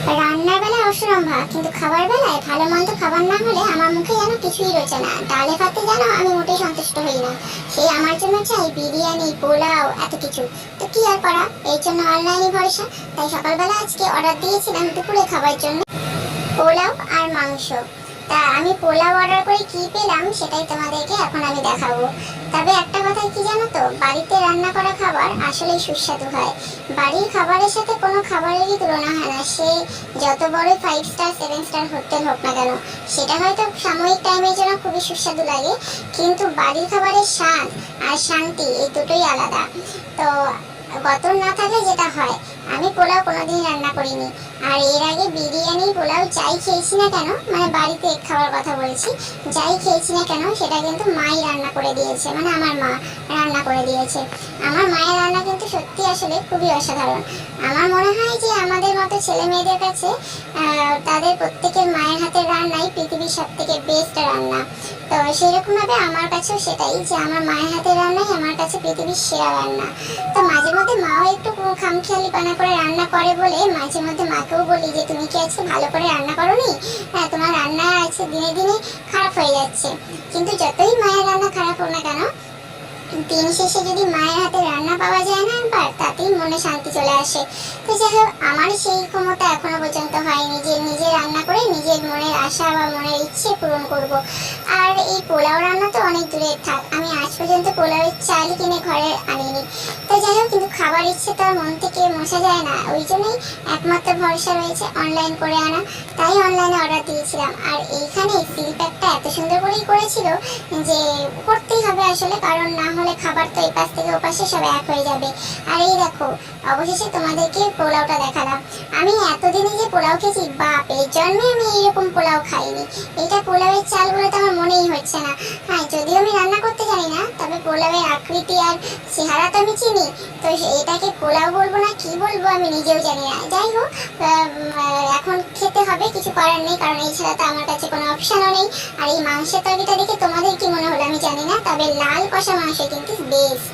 রান্নার বেলায় অসরম্ভা, কিন্তু খাবার বেলায় ভালো মন্দ খাবার না হলে আমার মুখে যেন কিছুই রোচে না। ডালে ভাতে যেন আমি মোটেই সন্তুষ্ট হই না। সেই আমার জন্য চাই বিরিয়ানি, পোলাও, এত কিছু। তো কি আর করা, এই জন্য অনলাইনে ভরসা। তাই সকালবেলা আজকে অর্ডার দিয়েছিলাম দুপুরে খাবার জন্য পোলাও আর মাংস। তা আমি পোলাও অর্ডার করে কি পেলাম সেটাই তোমাদেরকে এখন আমি দেখাবো। তবে একটা কথা কি জানো তো, বাড়িতে রান্না করা খাবার আসলেই সুস্বাদু হয়। বাড়ির খাবারের সাথে কোনো খাবারেরই তুলনা হয় না, সে যত বড় 5 স্টার 7 স্টার হোটেল হোক না কেন। সেটা হয়তো সাময়িক টাইমের জন্য খুবই সুস্বাদু লাগে, কিন্তু বাড়ির খাবারের স্বাদ আর শান্তি এই দুটোই আলাদা। তো গতর না থাকলে যেটা হয়, আমি পোলাও কোনোদিন রান্না করিনি। আর এর আগে বিরিয়ানি, পোলাও যাই খেয়েছি না কেন, মানে বাড়িতে খাওয়ার কথা বলছি, যাই খেয়েছি না কেন সেটা কিন্তু মাই রান্না করে দিয়েছে, মানে আমার মা রান্না করে দিয়েছে। আমার মায়ের রান্না কিন্তু সত্যি আসলে খুবই অসাধারণ। আমার মনে হয় যে আমাদের মতো ছেলে মেয়েদের কাছে তাদের প্রত্যেকের মায়ের হাতের রান্নাই পৃথিবীর সব থেকে বেস্ট রান্না। তো সেরকমভাবে আমার কাছেও সেটাই, যে আমার মায়ের হাতের রান্নাই আমার কাছে পৃথিবীর সেরা রান্না। তো মাঝে মধ্যে মাও একটু খামখেয়ালিপনা করে রান্না করে বলে মাঝে মধ্যে মাকেও বলি যে তুমি কি আজকে ভালো করে রান্না করোনি, হ্যাঁ তোমার রান্না আছে দিনে দিনে খারাপ হয়ে যাচ্ছে। কিন্তু যতই মায়ের রান্না খারাপ হোক না কেন, দিন শেষে যদি মায়ের হাতে রান্না পাওয়া যায় না একবার, তাতেই মনে শান্তি চলে আসে। তো যাই হোক, আমার সেই ক্ষমতা এখনো পর্যন্ত হয়নি যে নিজে রান্না করে নিজের মনের আশা বা মনের ইচ্ছে পূরণ করব। আর এই পোলাও রান্না তো অনেক দূরে থাক, আমি আজ পর্যন্ত পোলাওয়ের চাল কিনে ঘরে আনিনি। তো যাই হোক, কিন্তু খাবার ইচ্ছে তো আর মন থেকে মোছা যায় না, ওই জন্যই একমাত্র ভরসা রয়েছে অনলাইন করে আনা। তাই অনলাইনে অর্ডার দিয়েছিলাম। আর এইখানে সিল প্যাকটা এত সুন্দর করেই করেছিল যে করতেই হবে আসলে, কারণ না হলে খাবার তো এই পাশ থেকে ও পাশে সব এক হয়ে যাবে। আর এই দেখো, অবশেষে তোমাদেরকে পোলাওটা দেখালাম। আমি এতদিনে যে পোলাও খেয়েছি, বাপ, এই জন্মে আমি এইরকম পোলাও খাইনি। এটা পোলাওয়ের চাল বলে তো আমার মনেই হচ্ছে না। হ্যাঁ, যদিও আমি রান্না করতে জানি না, তবে পোলাওয়ের আকৃতি আর চেহারা তো আমি চিনি। তো এটাকে পোলাও বলবো না কি বলবো আমি নিজেও জানি না। যাই হোক, এখন খেতে হবে, কিছু করার নেই, কারণ এই ছাড়া তো আমার কাছে কোনো অপশানও নেই। আর এই মাংসের তরকারিটা দেখে তোমাদের কি মনে হলো আমি জানি না, তবে লাল কষা মাংস কিন্তু বেস্ট।